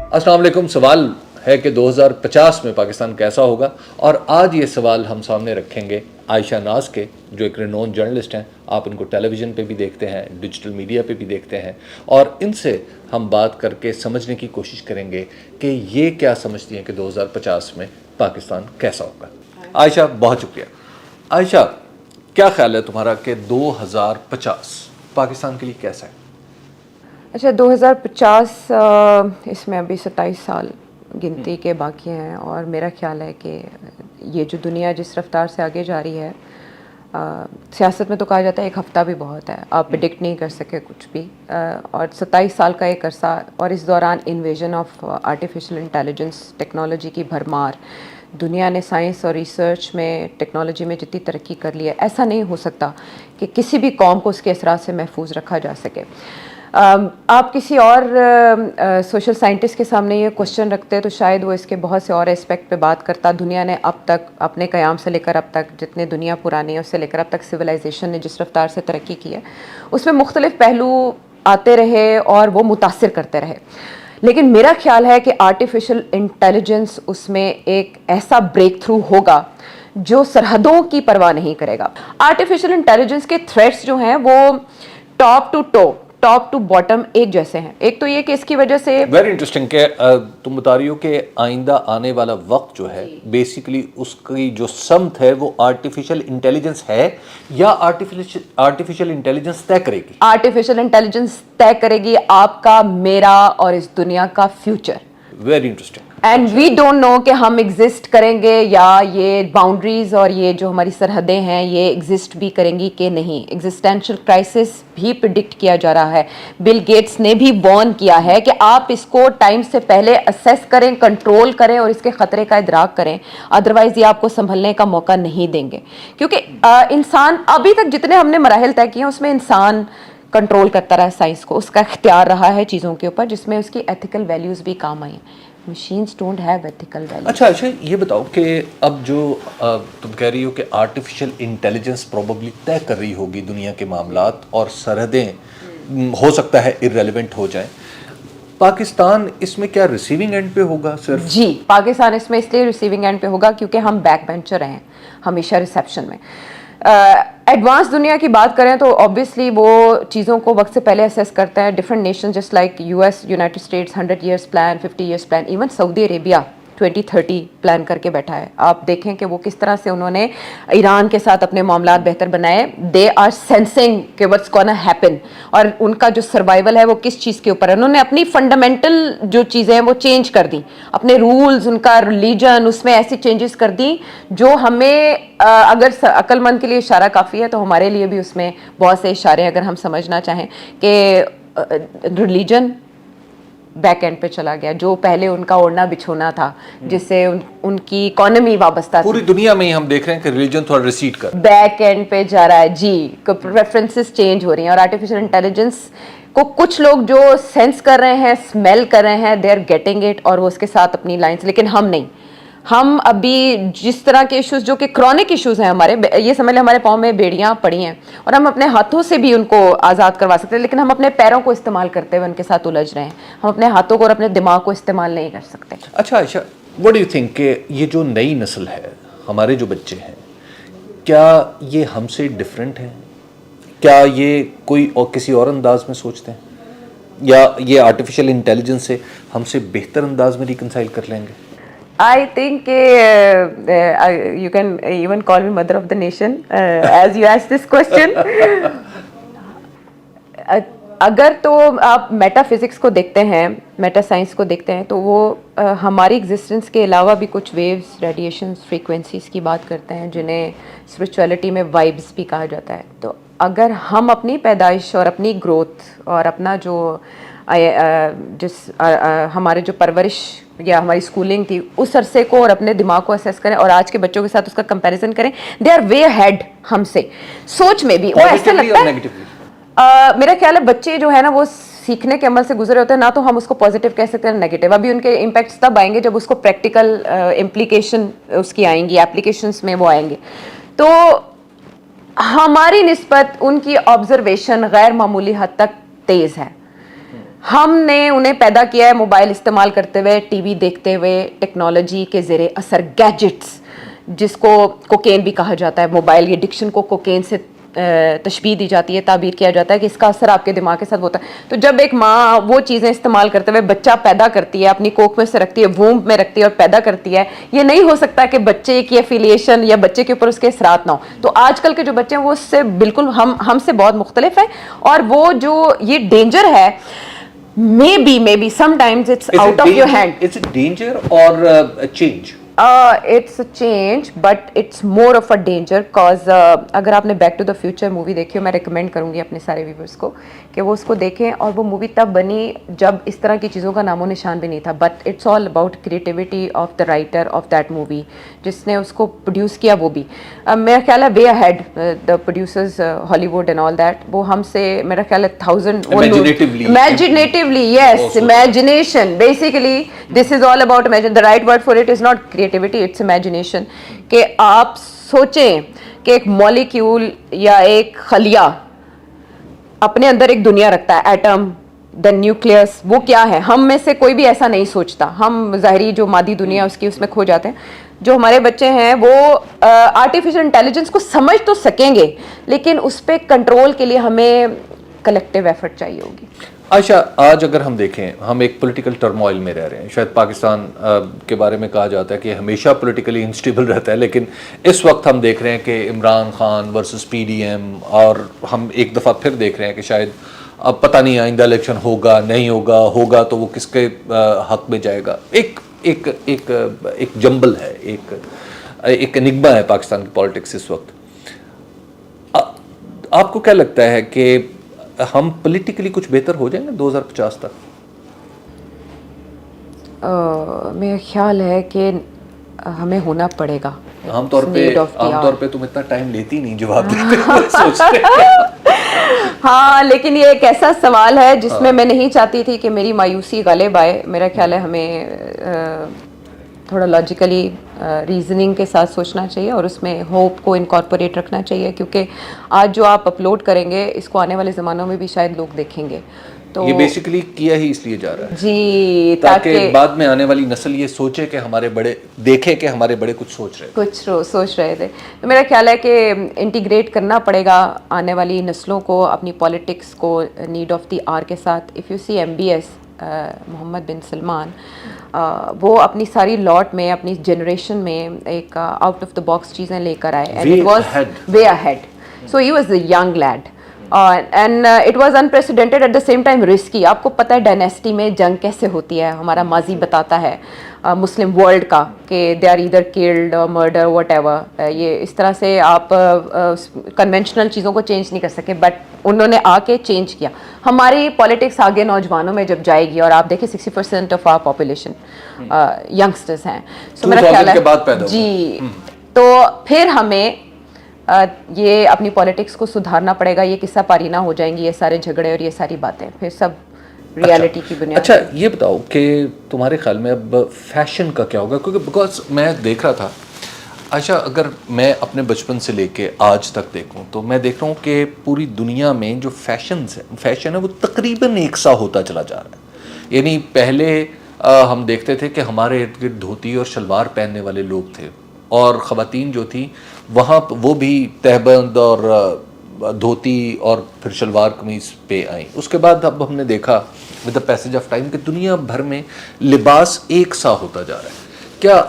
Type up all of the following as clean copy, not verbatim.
अस्सलाम वालेकुम। सवाल है कि 2050 में पाकिस्तान कैसा होगा, और आज ये सवाल हम सामने रखेंगे आयशा नाज के, जो एक रिनोन जर्नलिस्ट हैं। आप उनको टेलीविज़न पे भी देखते हैं, डिजिटल मीडिया पे भी देखते हैं, और इनसे हम बात करके समझने की कोशिश करेंगे कि ये क्या समझती हैं कि 2050 में पाकिस्तान कैसा होगा। आयशा, बहुत शुक्रिया। आयशा, क्या ख्याल है तुम्हारा कि 2050 पाकिस्तान के लिए कैसा है? अच्छा, 2050 इसमें अभी 27 साल गिनती के बाकी हैं, और मेरा ख्याल है कि ये जो दुनिया जिस रफ्तार से आगे जा रही है, सियासत में तो कहा जाता है एक हफ़्ता भी बहुत है, आप प्रिडिक्ट नहीं कर सके कुछ भी। और 27 साल का एक अरसा, और इस दौरान invasion of artificial intelligence, technology की भरमार, दुनिया ने साइंस और रिसर्च में, टेक्नोलॉजी में जितनी तरक्की कर ली है, ऐसा नहीं हो सकता कि किसी भी कौम को उसके असरात से महफूज रखा जा सके। आप किसी और सोशल साइंटिस्ट के सामने ये क्वेश्चन रखते तो शायद वो इसके बहुत से और एस्पेक्ट पे बात करता। दुनिया ने अब तक अपने क़याम से लेकर अब तक, जितने दुनिया पुरानी है उससे लेकर अब तक सिविलाइजेशन ने जिस रफ्तार से तरक्की की है, उसमें मुख्तलिफ पहलू आते रहे और वो मुतासिर करते रहे। लेकिन मेरा ख्याल है कि आर्टिफिशियल इंटेलिजेंस उसमें एक ऐसा ब्रेक थ्रू होगा जो सरहदों की परवाह नहीं करेगा। आर्टिफिशियल इंटेलिजेंस के थ्रेट्स जो हैं वो टॉप टू बॉटम एक जैसे हैं। एक तो ये कि इसकी वजह से वेरी इंटरेस्टिंग कि तुम बता रही हो कि आइंदा आने वाला वक्त जो है बेसिकली उसकी जो समत है वो आर्टिफिशियल इंटेलिजेंस है, या आर्टिफिशियल इंटेलिजेंस तय करेगी? आर्टिफिशियल इंटेलिजेंस तय करेगी आपका, मेरा और इस दुनिया का future. Very interesting. And we don't know कि हम एग्जिस्ट करेंगे या ये बाउंड्रीज और ये जो हमारी सरहदें हैं ये एग्जिस्ट भी करेंगी कि नहीं। एग्जिस्टेंशियल क्राइसिस भी प्रिडिक्ट किया जा रहा है। बिल गेट्स ने भी वार्न किया है कि आप इसको टाइम से पहले असेस करें, कंट्रोल करें और इसके ख़तरे का इदराक करें, अदरवाइज़ ये आपको संभलने का मौका नहीं देंगे। क्योंकि इंसान, अभी तक जितने हमने मराहिल तय किए हैं उसमें इंसान कंट्रोल करता रहा है साइंस को, उसका इख्तियार रहा है चीज़ों के ऊपर, जिसमें उसकी एथिकल वैल्यूज़ भी काम आई हैं। Machines don't have ethical values. अच्छा, ये बताओ कि अब जो तुम कह रही हो कि आर्टिफिशियल इंटेलिजेंस प्रोबेबली तय कर रही होगी दुनिया के मामलात, और सरहदें हो सकता है इररेलेवेंट हो जाएं, पाकिस्तान इसमें क्या रिसीविंग एंड पे होगा सिर्फ? जी, पाकिस्तान इसमें इसलिए रिसीविंग एंड पे होगा क्योंकि हम बैक बेंचर हैं हमेशा रिसेप्शन में। एडवांस दुनिया की बात करें तो ऑब्वियसली वो चीज़ों को वक्त से पहले असेस करते हैं। Different nation just like US, United states 100 years plan, 50 years plan, even Saudi Arabia 2030 plan करके बैठा है। आप देखें कि वो किस तरह से उन्होंने ईरान के साथ अपने मामलात बेहतर बनाए। दे आर सेंसिंग कि व्हाट्स गोना हैपन, और उनका जो सर्वाइवल है वो किस चीज़ के ऊपर है। उन्होंने अपनी फंडामेंटल जो चीज़ें हैं वो चेंज कर दी, अपने रूल्स, उनका रिलीजन, उसमें ऐसी चेंजेस कर दी जो हमें अगर अक्लमंद के लिए इशारा काफ़ी है तो हमारे लिए भी उसमें बहुत से इशारे अगर हम समझना चाहें कि रिलीजन बैक एंड पे चला गया, जो पहले उनका ओढ़ना बिछोना था जिससे उनकी इकोनॉमी वाबस्ता पूरी दुनिया में ही हम देख रहे हैं कि रिलीजन थोड़ा रिसीड कर बैक एंड पे जा रहा है। जी, प्रेफरेंसेस चेंज हो रही हैं, और आर्टिफिशियल इंटेलिजेंस को कुछ लोग जो सेंस कर रहे हैं, स्मेल कर रहे हैं, दे आर गेटिंग इट, और वो उसके साथ अपनी लाइन्स, लेकिन हम नहीं। हम अभी जिस तरह के इश्यूज जो कि क्रॉनिक इश्यूज हैं हमारे, ये समझ लें हमारे पाँव में बेड़ियाँ पड़ी हैं और हम अपने हाथों से भी उनको आज़ाद करवा सकते हैं, लेकिन हम अपने पैरों को इस्तेमाल करते हुए उनके साथ उलझ रहे हैं। हम अपने हाथों को और अपने दिमाग को इस्तेमाल नहीं कर सकते। अच्छा Ayesha, what do you think कि ये जो नई नस्ल है, हमारे जो बच्चे हैं, क्या ये हमसे डिफरेंट हैं? क्या ये कोई और किसी और अंदाज में सोचते हैं, या ये आर्टिफिशियल इंटेलिजेंस से हमसे बेहतर अंदाज में रिकंसाइल कर लेंगे? I think you can even call me mother of the nation as you asked this question. अगर तो आप मेटाफिज़िक्स को देखते हैं, मेटा साइंस को देखते हैं, तो वो हमारी एग्जिस्टेंस के अलावा भी कुछ वेव्स, रेडिएशंस, फ्रीक्वेंसीज़ की बात करते हैं जिन्हें स्पिरिचुअलिटी में वाइब्स भी कहा जाता है। तो अगर हम अपनी पैदाइश और अपनी ग्रोथ और अपना जो हमारे जो परवरिश या हमारी स्कूलिंग थी उस अरसे को और अपने दिमाग को असेस करें और आज के बच्चों के साथ उसका कंपैरिजन करें, दे आर वे अहेड हमसे, सोच में भी। वो ऐसा लगता है मेरा ख्याल है बच्चे जो है ना वो सीखने के अमल से गुजरे होते हैं, ना तो हम उसको पॉजिटिव कह सकते हैं नेगेटिव। अभी उनके इम्पैक्ट्स तब आएंगे जब उसको प्रैक्टिकल इम्प्लीकेशन उसकी आएंगी, एप्लीकेशंस में वो आएंगे। तो हमारी निस्बत उनकी ऑब्जर्वेशन गैर मामूली हद तक तेज़ है। हमने उन्हें पैदा किया है मोबाइल इस्तेमाल करते हुए, टीवी देखते हुए, टेक्नोलॉजी के ज़ेरे असर गैजेट्स, जिसको कोकेन भी कहा जाता है, मोबाइल एडिक्शन को कोकेन से तशबीह दी जाती है, ताबीर किया जाता है कि इसका असर आपके दिमाग के साथ होता है। तो जब एक माँ वो चीज़ें इस्तेमाल करते हुए बच्चा पैदा करती है, अपनी कोख में से रखती है, वूम्ब में रखती है और पैदा करती है, ये नहीं हो सकता कि बच्चे की एफिलिएशन या बच्चे के ऊपर उसके असरात ना हो। तो आजकल के जो बच्चे हैं वो उससे बिल्कुल हमसे बहुत मुख्तलिफ है, और वो जो ये डेंजर है, maybe sometimes it's out of your hand. Is it danger or a change? It's a change, but it's more of a danger, cause अगर आपने back to the future movie देखी हो, मैं रिकमेंड करूँगी अपने सारे व्यूवर्स को कि वो उसको देखें। और वो मूवी तब बनी जब इस तरह की चीज़ों का नामो निशान भी नहीं था, but it's all about creativity of the writer of that movie, जिसने उसको प्रोड्यूस किया। वो भी मेरा ख्याल है way ahead the producers Hollywood and all that, वो हमसे मेरा ख्याल है imaginatively, yes, imagination, basically this is all about imagine. The right word for it is not creativity, it's imagination. कि आप सोचें कि एक मॉलिक्यूल या एक खलिया अपने अंदर एक दुनिया रखता है, एटम, देन न्यूक्लियस, वो क्या है? हम में से कोई भी ऐसा नहीं सोचता, हम ज़ाहिरी जो मादी दुनिया उसकी उसमें खो जाते हैं। जो हमारे बच्चे हैं वो आर्टिफिशियल इंटेलिजेंस को समझ तो सकेंगे, लेकिन उस पर कंट्रोल के लिए हमें कलेक्टिव एफर्ट चाहिए होगी। आयशा, आज अगर हम देखें, हम एक पॉलिटिकल टर्मोइल में रह रहे हैं। शायद पाकिस्तान के बारे में कहा जाता है कि हमेशा पॉलिटिकली अनस्टेबल रहता है, लेकिन इस वक्त हम देख रहे हैं कि इमरान खान वर्सेस पीडीएम, और हम एक दफ़ा फिर देख रहे हैं कि शायद अब पता नहीं आइंदा इलेक्शन होगा नहीं होगा, होगा तो वो किसके हक में जाएगा। एक एक एक एक जंबल है, एक एनिग्मा है पाकिस्तान की पॉलिटिक्स इस वक्त। आपको क्या लगता है कि हम पॉलिटिकली कुछ बेहतर हो जाएंगे 2050 तक? मेरा ख्याल है कि हमें होना पड़ेगा। आमतौर पे तुम इतना टाइम लेती नहीं जवाब देते हो, सोचते हाँ, लेकिन ये एक ऐसा सवाल है जिसमें मैं नहीं चाहती थी कि मेरी मायूसी गलिब आए। मेरा ख्याल है हमें थोड़ा लॉजिकली रीजनिंग के साथ सोचना चाहिए और उसमें होप को इनकॉर्पोरेट रखना चाहिए, क्योंकि आज जो आप अपलोड करेंगे इसको आने वाले ज़मानों में भी शायद लोग देखेंगे। तो ये बेसिकली किया ही इसलिए जा रहा है जी, ताकि बाद में आने वाली नस्ल ये सोचे कि हमारे बड़े देखे कि हमारे बड़े कुछ सोच रहे थे। तो मेरा ख्याल है कि इंटीग्रेट करना पड़ेगा आने वाली नस्लों को अपनी पॉलिटिक्स को नीड ऑफ द आवर के साथ। If you see MBS Mohammed bin Salman, वो अपनी सारी लॉट में, अपनी जनरेशन में एक आउट ऑफ द बॉक्स चीज़ें लेकर आए, and it was way ahead. So he was a young lead and it was unprecedented, at the same time risky. आपको पता है डायनेस्टी में जंग कैसे होती है, हमारा माजी बताता है मुस्लिम वर्ल्ड का कि दे आर ईदर किल्ड और मर्डर वट एवर। ये इस तरह से आप कन्वेंशनल चीज़ों को चेंज नहीं कर सके, बट उन्होंने आके चेंज किया। हमारी पॉलिटिक्स आगे नौजवानों में जब जाएगी, और आप देखिए 60% ऑफ आवर पॉपुलेशन यंगस्टर्स हैं, सो मेरा ख्याल है जी, तो फिर हमें ये अपनी पॉलिटिक्स को सुधारना पड़ेगा। ये किस्सा पारी ना हो जाएंगी ये सारे झगड़े और ये सारी बातें, फिर सब रियलिटी की बुनियाद। अच्छा, ये बताओ कि तुम्हारे ख्याल में अब फैशन का क्या होगा? क्योंकि बिकॉज मैं देख रहा था अच्छा, अगर मैं अपने बचपन से लेके आज तक देखूं तो मैं देख रहा हूँ कि पूरी दुनिया में जो फैशन है वो तकरीबन एक सा होता चला जा रहा है। यानी पहले हम देखते थे कि हमारे इर्द गिर्द धोती और शलवार पहनने वाले लोग थे, और ख़वातीन जो थी वहाँ वो भी तहबंद और धोती और फिर शलवार कमीज़ पे आई। उसके बाद अब हमने देखा with the passage of time कि दुनिया भर में लिबास एक सा होता जा रहा है। क्या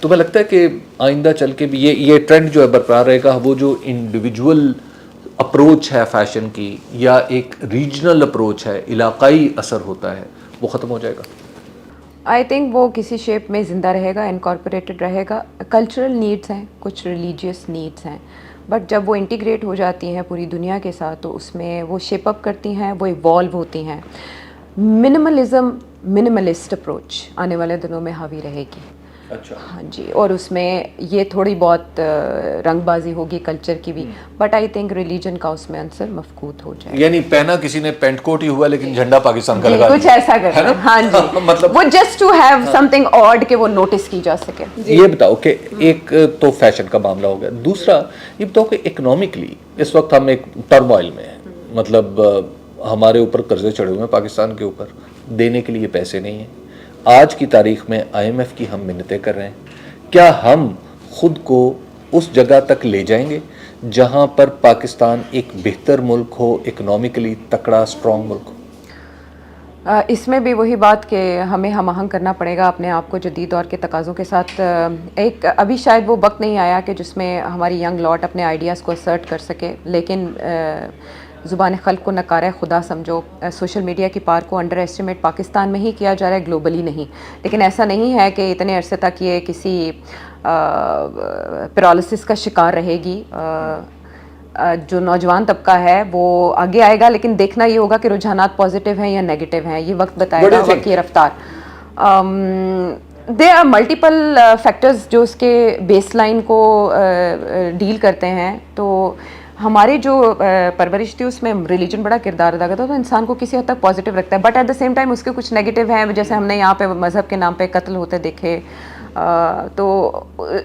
तुम्हें लगता है कि आइंदा चल के भी ये ट्रेंड जो है बरकरार रहेगा? वो जो इंडिविजुअल अप्रोच है फैशन की, या एक रीजनल अप्रोच है, इलाकाई असर होता है, वो ख़त्म हो जाएगा? आई थिंक वो किसी शेप में ज़िंदा रहेगा, इनकॉर्पोरेटेड रहेगा। कल्चरल नीड्स हैं, कुछ रिलीजियस नीड्स हैं, बट जब वो इंटीग्रेट हो जाती हैं पूरी दुनिया के साथ तो उसमें वो शेप अप करती हैं, वो इवॉल्व होती हैं। मिनिमलिस्ट अप्रोच आने वाले दिनों में हावी रहेगी। अच्छा, हाँ जी, और उसमें ये थोड़ी बहुत रंगबाजी होगी कल्चर की भी, बट आई थिंक रिलीजन का उसमें आंसर मफकूत हो जाए। यानी पहना किसी ने पेंट कोट ही हुआ लेकिन झंडा पाकिस्तान का लगा कुछ ऐसा कर, हाँ जी मतलब वो just to have something odd के वो नोटिस की जा सके। ये बताओ कि एक तो फैशन का मामला हो गया, दूसरा ये बताओ कि इकोनॉमिकली इस वक्त हम एक टर्मोइल में हैं। मतलब ہمارے اوپر قرضے چڑھے ہوئے ہیں پاکستان کے اوپر, دینے کے لیے پیسے نہیں ہیں. آج کی تاریخ میں IMF کی ہم منتیں کر رہے ہیں, کیا ہم خود کو اس جگہ تک لے جائیں گے جہاں پر پاکستان ایک بہتر ملک ہو, اکنامکلی تکڑا اسٹرانگ ملک ہو؟ اس میں بھی وہی بات کہ ہمیں ہم آہنگ کرنا پڑے گا اپنے آپ کو جدید دور کے تقاضوں کے ساتھ. ایک ابھی شاید وہ وقت نہیں آیا کہ جس میں ہماری ینگ لاٹ اپنے آئیڈیاز کو اسرٹ کر سکے, لیکن زبان خلق کو نکارہ خدا سمجھو. سوشل میڈیا کی پار کو انڈر ایسٹیمیٹ پاکستان میں ہی کیا جا رہا ہے, گلوبلی نہیں. لیکن ایسا نہیں ہے کہ اتنے عرصے تک یہ کسی پیرالسس کا شکار رہے گی. جو نوجوان طبقہ ہے وہ آگے آئے گا, لیکن دیکھنا یہ ہوگا کہ رجحانات پازیٹیو ہیں یا نیگیٹو ہیں, یہ وقت بتائے گا, وقت کی رفتار. دیر آر ملٹیپل فیکٹرز جو اس کے بیس لائن کو ڈیل کرتے ہیں. تو ہماری جو پرورش تھی اس میں ریلیجن بڑا کردار ادا کرتا ہے, تو انسان کو کسی حد تک پازیٹیو رکھتا ہے, but at the same time اس کے کچھ نیگیٹیو ہیں, جیسے ہم نے یہاں پہ مذہب کے نام پہ قتل ہوتے دیکھے. تو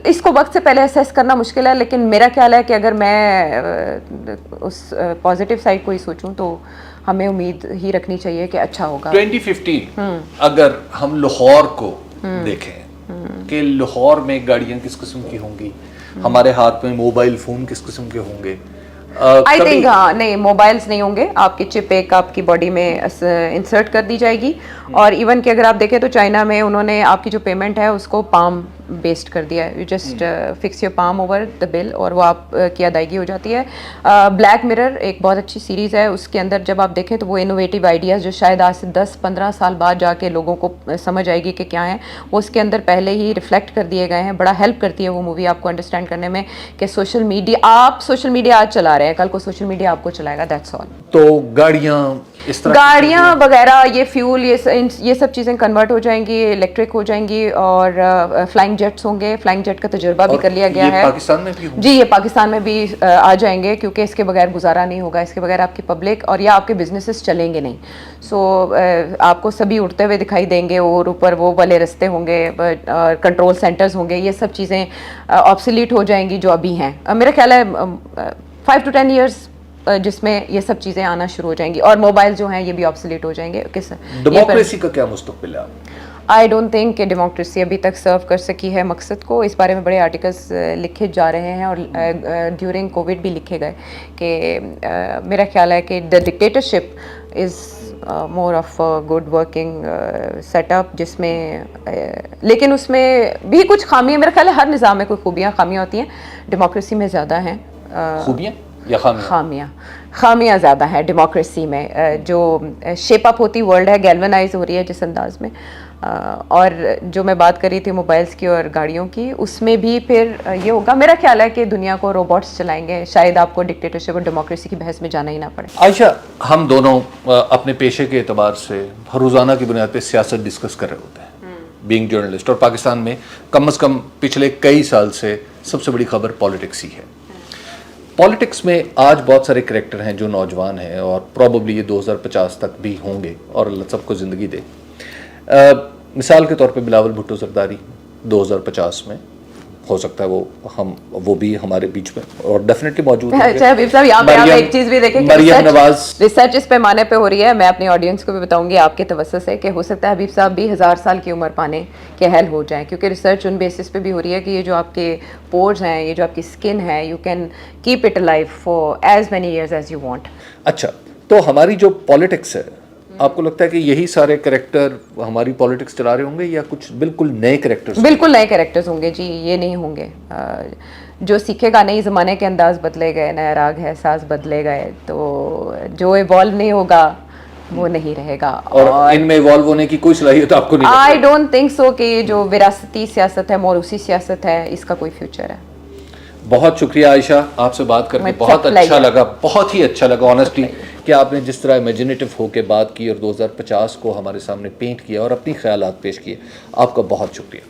اس کو وقت سے پہلے اسیس کرنا مشکل ہے, لیکن میرا خیال ہے کہ اگر میں اس پازیٹیو سائڈ کو ہی سوچوں تو ہمیں امید ہی رکھنی چاہیے کہ اچھا ہوگا. 2015 اگر ہم لاہور کو دیکھیں کہ لاہور میں گاڑیاں کس قسم کی ہوں گی, ہمارے ہاتھ میں موبائل فون کس قسم کے ہوں گے, آئی تھنک ہاں نہیں موبائلس نہیں ہوں گے, آپ کی چپ ایک آپ کی باڈی میں انسرٹ کر دی جائے گی. اور ایون کہ اگر آپ دیکھیں تو چائنا میں انہوں نے آپ کی جو پیمنٹ ہے اس کو پام بیسڈ کر دیا ہے. You just fix your palm over the bill اور وہ آپ کی ادائیگی ہو جاتی ہے. بلیک مرر ایک بہت اچھی سیریز ہے, اس کے اندر جب آپ دیکھیں تو وہ انوویٹیو آئیڈیاز جو شاید آج سے 10-15 سال بعد جا کے لوگوں کو سمجھ آئے گی کہ کیا ہیں, وہ اس کے اندر پہلے ہی ریفلیکٹ کر دیے گئے ہیں. بڑا ہیلپ کرتی ہے وہ مووی آپ کو انڈرسٹینڈ کرنے میں کہ سوشل میڈیا, آپ سوشل میڈیا آج چلا رہے ہیں, کل کو سوشل میڈیا آپ کو چلائے گا, دیٹس آل. تو گاڑیاں اس طرح گاڑیاں وغیرہ یہ فیول یہ سب چیزیں کنورٹ ہو جائیں گی, الیکٹرک ہو جائیں گی, اور فلائنگ جیٹس ہوں گے. فلائنگ جیٹ کا تجربہ بھی کر لیا گیا ہے پاکستان میں بھی. جی یہ پاکستان میں بھی آ جائیں گے, کیونکہ اس کے بغیر گزارا نہیں ہوگا, اس کے بغیر آپ کی پبلک اور یا آپ کے بزنسز چلیں گے نہیں. سو آپ کو سبھی اڑتے ہوئے دکھائی دیں گے, اور اوپر وہ والے رستے ہوں گے, کنٹرول سینٹرز ہوں گے, یہ سب چیزیں آبسلیٹ ہو جائیں گی جو ابھی ہیں. میرا خیال ہے 5 to 10 ایئرس جس میں یہ سب چیزیں آنا شروع ہو جائیں گی, اور موبائل جو ہیں یہ بھی آبسلیٹ ہو جائیں گے. ڈیموکریسی کا کیا مستقبل ہے؟ آئی ڈونٹ تھنک کہ ڈیموکریسی ابھی تک سرو کر سکی ہے مقصد کو. اس بارے میں بڑے آرٹیکلس لکھے جا رہے ہیں, اور ڈیورنگ کووڈ بھی لکھے گئے کہ میرا خیال ہے کہ the dictatorship is more of good working set up, جس میں لیکن اس میں بھی کچھ خامیاں, میرا خیال ہے ہر نظام میں کوئی خوبیاں خامیاں ہوتی ہیں, ڈیموکریسی میں زیادہ ہیں. خوبیاں یا خامیاں زیادہ ہیں ڈیموکریسی میں. جو شیپ اپ ہوتی ورلڈ ہے, گیلونائز ہو رہی ہے جس انداز میں, اور جو میں بات کر رہی تھی موبائلس کی اور گاڑیوں کی, اس میں بھی پھر یہ ہوگا. میرا خیال ہے کہ دنیا کو روبوٹس چلائیں گے, شاید آپ کو ڈکٹیٹرشپ اور ڈیموکریسی کی بحث میں جانا ہی نہ پڑے. عائشہ, ہم دونوں اپنے پیشے کے اعتبار سے روزانہ کی بنیاد پہ سیاست ڈسکس کر رہے ہوتے ہیں, بینگ جرنلسٹ, اور پاکستان میں کم از کم پچھلے کئی سال سے سب سے بڑی خبر پالیٹکس ہی ہے. پالیٹکس میں آج بہت سارے کریکٹر ہیں جو نوجوان ہیں, اور پروبیبلی یہ 2050 تک بھی ہوں گے, اور اللہ سب کو زندگی دے. مثال کے طور پہ بلاول بھٹو زرداری 2050 میں ہو سکتا ہے وہ بھی ہمارے بیچ میں اور ڈیفینیٹلی موجود ہیں. اچھا حبیب صاحب, یہاں پہ آپ ایک چیز بھی دیکھیں کہ مریم نواز ریسرچ اس پیمانے پہ ہو رہی ہے. میں اپنی آڈینس کو بھی بتاؤں گی آپ کے توسط سے کہ ہو سکتا ہے حبیب صاحب بھی 1000 سال کی عمر پانے کے اہل ہو جائیں, کیونکہ ریسرچ ان بیسس پہ بھی ہو رہی ہے کہ یہ جو آپ کے پورز ہیں, یہ جو آپ کی اسکن ہے, you can keep it alive far as many years as you want. اچھا, تو ہماری جو پالیٹکس ہے, آپ کو لگتا ہے کہ یہی سارے کریکٹر ہماری پالیٹکس چلا رہے ہوں گے, یا کچھ بالکل نئے کریکٹرز؟ بالکل نئے کریکٹرز ہوں گے جی, یہ نہیں ہوں گے. جو سیکھے گا نہیں, زمانے کے انداز بدلے گئے, نیا راگ ہے ساز بدلے گئے, تو جو ایوالو نہیں ہوگا وہ نہیں رہے گا. اور ان میں ایوالو ہونے کی کوئی صلاحیت آپ کو نہیں؟ آئی ڈونٹ تھنک سو کہ یہ جو وراثتی سیاست ہے, موروثی سیاست ہے, اس کا کوئی فیوچر ہے. بہت شکریہ عائشہ, آپ سے بات کر کے بہت اچھا لگا, بہت ہی اچھا لگا آنیسٹلی, کہ آپ نے جس طرح امیجنیٹو ہو کے بات کی اور 2050 کو ہمارے سامنے پینٹ کیا اور اپنی خیالات پیش کیے. آپ کا بہت شکریہ.